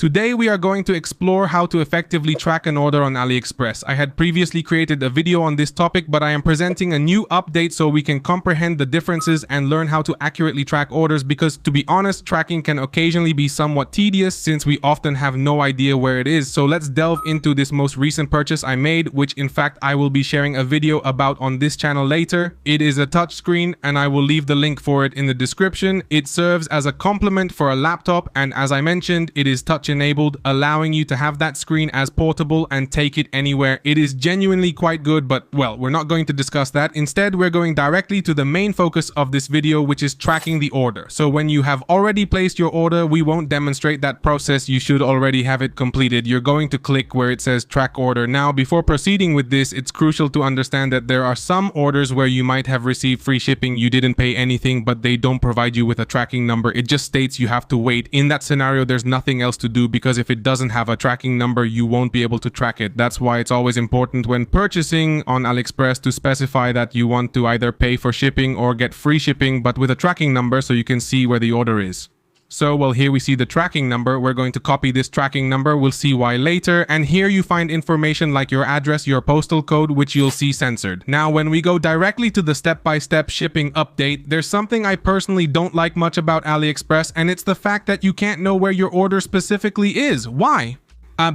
Today we are going to explore how to effectively track an order on AliExpress. I had previously created a video on this topic, but I am presenting a new update so we can comprehend the differences and learn how to accurately track orders, because to be honest, tracking can occasionally be somewhat tedious since we often have no idea where it is. So let's delve into this most recent purchase I made, which in fact I will be sharing a video about on this channel later. It is a touchscreen and I will leave the link for it in the description. It serves as a complement for a laptop, and as I mentioned, it is touch enabled, allowing you to have that screen as portable and take it anywhere. It is genuinely quite good, but well, we're not going to discuss that. Instead, we're going directly to the main focus of this video, which is tracking the order. So when you have already placed your order, we won't demonstrate that process. You should already have it completed. You're going to click where it says track order. Now, before proceeding with this, it's crucial to understand that there are some orders where you might have received free shipping. You didn't pay anything, but they don't provide you with a tracking number. It just states you have to wait. In that scenario, there's nothing else to do, because if it doesn't have a tracking number, you won't be able to track it. That's why it's always important when purchasing on AliExpress to specify that you want to either pay for shipping or get free shipping, but with a tracking number so you can see where the order is. So, well, here we see the tracking number. We're going to copy this tracking number. We'll see why later. And here you find information like your address, your postal code, which you'll see censored. Now, when we go directly to the step-by-step shipping update, there's something I personally don't like much about AliExpress, and it's the fact that you can't know where your order specifically is. Why?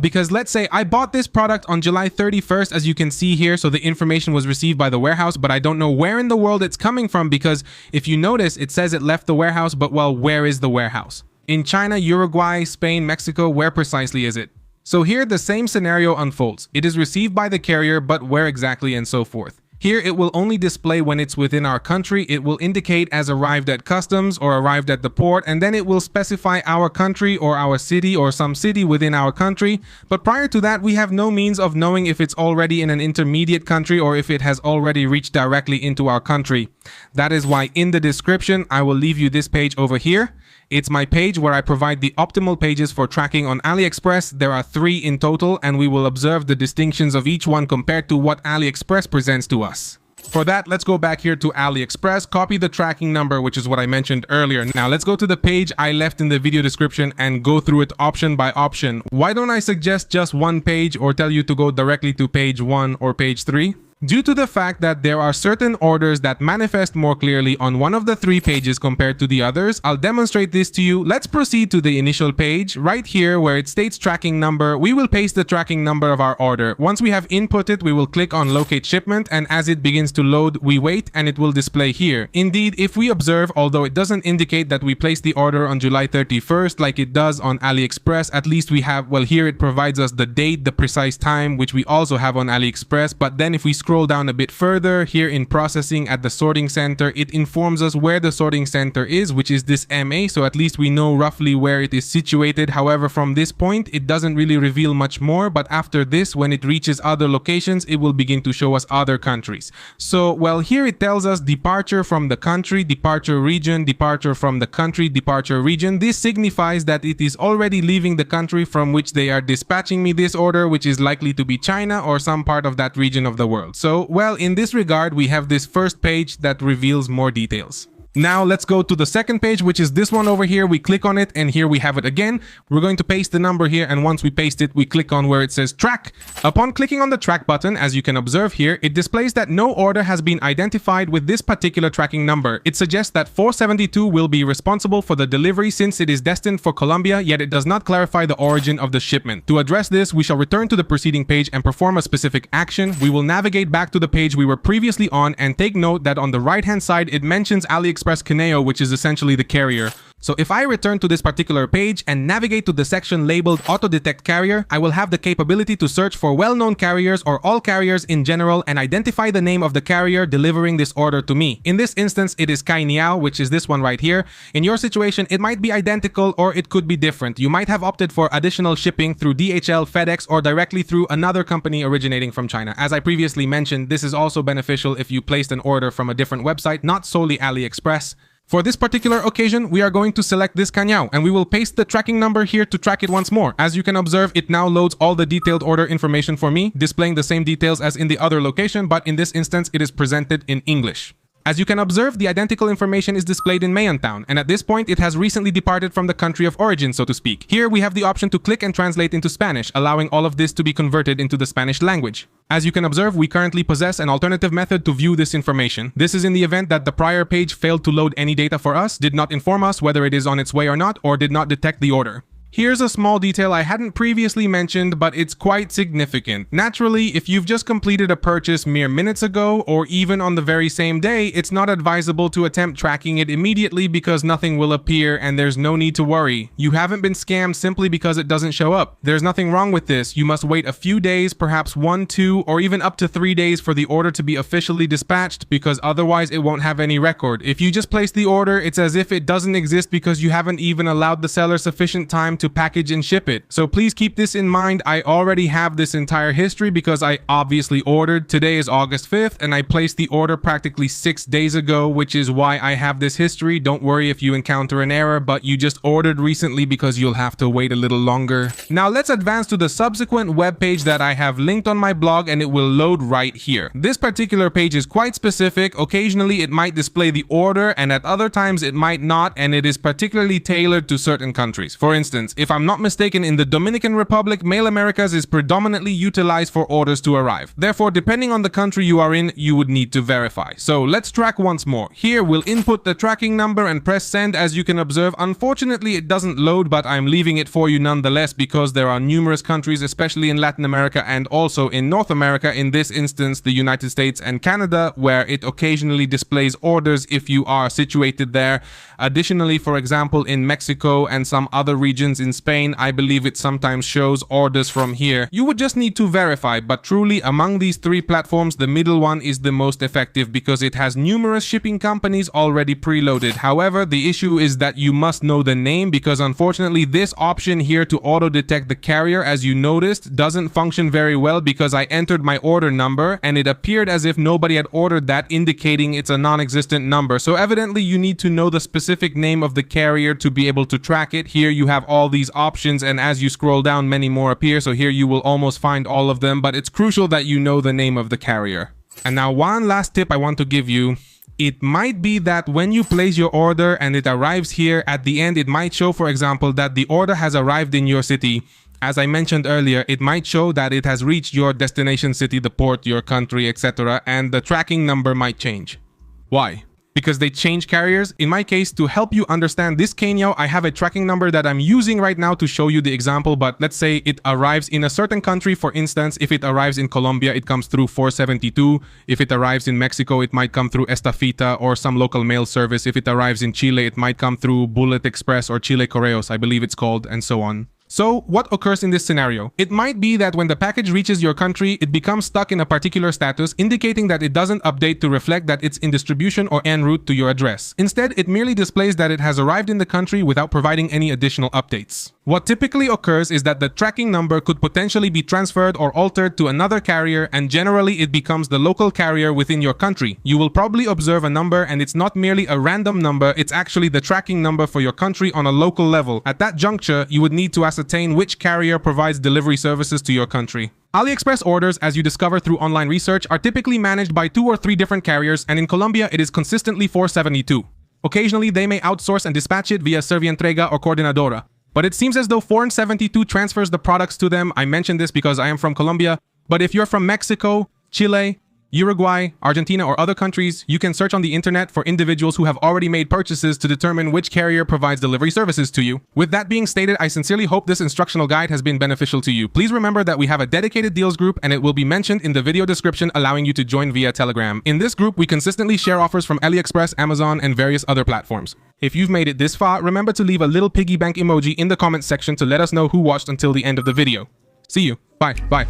Because let's say I bought this product on July 31st, as you can see here, so the information was received by the warehouse, but I don't know where in the world it's coming from, because if you notice, it says it left the warehouse, but well, where is the warehouse? In China, Uruguay, Spain, Mexico, where precisely is it? So here the same scenario unfolds. It is received by the carrier, but where exactly, and so forth. Here, it will only display when it's within our country. It will indicate as arrived at customs or arrived at the port, and then it will specify our country or our city or some city within our country. But prior to that, we have no means of knowing if it's already in an intermediate country or if it has already reached directly into our country. That is why in the description, I will leave you this page over here. It's my page where I provide the optimal pages for tracking on AliExpress. There are 3 in total, and we will observe the distinctions of each one compared to what AliExpress presents to us. For that, let's go back here to AliExpress, copy the tracking number, which is what I mentioned earlier. Now let's go to the page I left in the video description and go through it option by option. Why don't I suggest just one page or tell you to go directly to page 1 or page 3? Due to the fact that there are certain orders that manifest more clearly on one of the 3 pages compared to the others, I'll demonstrate this to you. Let's proceed to the initial page. Right here where it states tracking number, we will paste the tracking number of our order. Once we have inputted, we will click on locate shipment, and as it begins to load, we wait and it will display here. Indeed, if we observe, although it doesn't indicate that we placed the order on July 31st like it does on AliExpress, at least we have, well, here it provides us the date, the precise time, which we also have on AliExpress. But then if we scroll down a bit further, here in processing at the sorting center, it informs us where the sorting center is, which is this MA, so at least we know roughly where it is situated. However, from this point, it doesn't really reveal much more, but after this, when it reaches other locations, it will begin to show us other countries. So, well, here it tells us departure from the country, departure region, departure from the country, departure region. This signifies that it is already leaving the country from which they are dispatching me this order, which is likely to be China or some part of that region of the world. So, well, in this regard, we have this first page that reveals more details. Now let's go to the second page, which is this one over here. We click on it and here we have it again. We're going to paste the number here, and once we paste it, we click on where it says track. Upon clicking on the track button, as you can observe here, it displays that no order has been identified with this particular tracking number. It suggests that 472 will be responsible for the delivery since it is destined for Colombia, yet it does not clarify the origin of the shipment. To address this, we shall return to the preceding page and perform a specific action. We will navigate back to the page we were previously on, and take note that on the right hand side, it mentions AliExpress Kineo, which is essentially the carrier. So if I return to this particular page and navigate to the section labeled Auto Detect Carrier, I will have the capability to search for well-known carriers or all carriers in general and identify the name of the carrier delivering this order to me. In this instance, it is Kainiao, which is this one right here. In your situation, it might be identical or it could be different. You might have opted for additional shipping through DHL, FedEx, or directly through another company originating from China. As I previously mentioned, this is also beneficial if you placed an order from a different website, not solely AliExpress. For this particular occasion, we are going to select this Kainiao, and we will paste the tracking number here to track it once more. As you can observe, it now loads all the detailed order information for me, displaying the same details as in the other location, but in this instance, it is presented in English. As you can observe, the identical information is displayed in Mayantown, and at this point it has recently departed from the country of origin, so to speak. Here we have the option to click and translate into Spanish, allowing all of this to be converted into the Spanish language. As you can observe, we currently possess an alternative method to view this information. This is in the event that the prior page failed to load any data for us, did not inform us whether it is on its way or not, or did not detect the order. Here's a small detail I hadn't previously mentioned, but it's quite significant. Naturally, if you've just completed a purchase mere minutes ago, or even on the very same day, it's not advisable to attempt tracking it immediately because nothing will appear and there's no need to worry. You haven't been scammed simply because it doesn't show up. There's nothing wrong with this. You must wait a few days, perhaps 1, 2, or even up to 3 days for the order to be officially dispatched, because otherwise it won't have any record. If you just place the order, it's as if it doesn't exist because you haven't even allowed the seller sufficient time to package and ship it. So please keep this in mind. I already have this entire history because I obviously ordered. Today is August 5th and I placed the order practically 6 days ago, which is why I have this history. Don't worry if you encounter an error, but you just ordered recently because you'll have to wait a little longer. Now let's advance to the subsequent web page that I have linked on my blog, and it will load right here. This particular page is quite specific. Occasionally it might display the order and at other times it might not, and it is particularly tailored to certain countries. For instance, if I'm not mistaken, in the Dominican Republic, Mail Americas is predominantly utilized for orders to arrive. Therefore, depending on the country you are in, you would need to verify. So let's track once more. Here we'll input the tracking number and press send. As you can observe, unfortunately it doesn't load, but I'm leaving it for you nonetheless because there are numerous countries, especially in Latin America and also in North America, in this instance the United States and Canada, where it occasionally displays orders if you are situated there. Additionally, for example, in Mexico and some other regions in Spain, I believe it sometimes shows orders from here. You would just need to verify, but truly among these three platforms, the middle one is the most effective because it has numerous shipping companies already preloaded. However, the issue is that you must know the name, because unfortunately this option here to auto detect the carrier, as you noticed, doesn't function very well because I entered my order number and it appeared as if nobody had ordered that, indicating it's a non-existent number. So evidently you need to know the specific name of the carrier to be able to track it. Here you have all these options, and as you scroll down many more appear, so here you will almost find all of them, but it's crucial that you know the name of the carrier. And now one last tip I want to give you. It might be that when you place your order and it arrives here, at the end it might show, for example, that the order has arrived in your city. As I mentioned earlier, it might show that it has reached your destination city, the port, your country, etc., and the tracking number might change. Why? Because they change carriers. In my case, to help you understand this Kenya, I have a tracking number that I'm using right now to show you the example, but let's say it arrives in a certain country. For instance, if it arrives in Colombia, it comes through 472. If it arrives in Mexico, it might come through Estafeta or some local mail service. If it arrives in Chile, it might come through Bullet Express or Chile Correos, I believe it's called, and so on. So what occurs in this scenario? It might be that when the package reaches your country, it becomes stuck in a particular status, indicating that it doesn't update to reflect that it's in distribution or en route to your address. Instead, it merely displays that it has arrived in the country without providing any additional updates. What typically occurs is that the tracking number could potentially be transferred or altered to another carrier, and generally it becomes the local carrier within your country. You will probably observe a number, and it's not merely a random number, it's actually the tracking number for your country on a local level. At that juncture, you would need to ascertain which carrier provides delivery services to your country. AliExpress orders, as you discover through online research, are typically managed by 2 or 3 different carriers, and in Colombia it is consistently 472. Occasionally they may outsource and dispatch it via Servientrega or Coordinadora, but it seems as though 472 transfers the products to them. I mentioned this because I am from Colombia, but if you're from Mexico, Chile, Uruguay, Argentina, or other countries, you can search on the internet for individuals who have already made purchases to determine which carrier provides delivery services to you. With that being stated, I sincerely hope this instructional guide has been beneficial to you. Please remember that we have a dedicated deals group, and it will be mentioned in the video description, allowing you to join via Telegram. In this group, we consistently share offers from AliExpress, Amazon, and various other platforms. If you've made it this far, remember to leave a little piggy bank emoji in the comments section to let us know who watched until the end of the video. See you. Bye.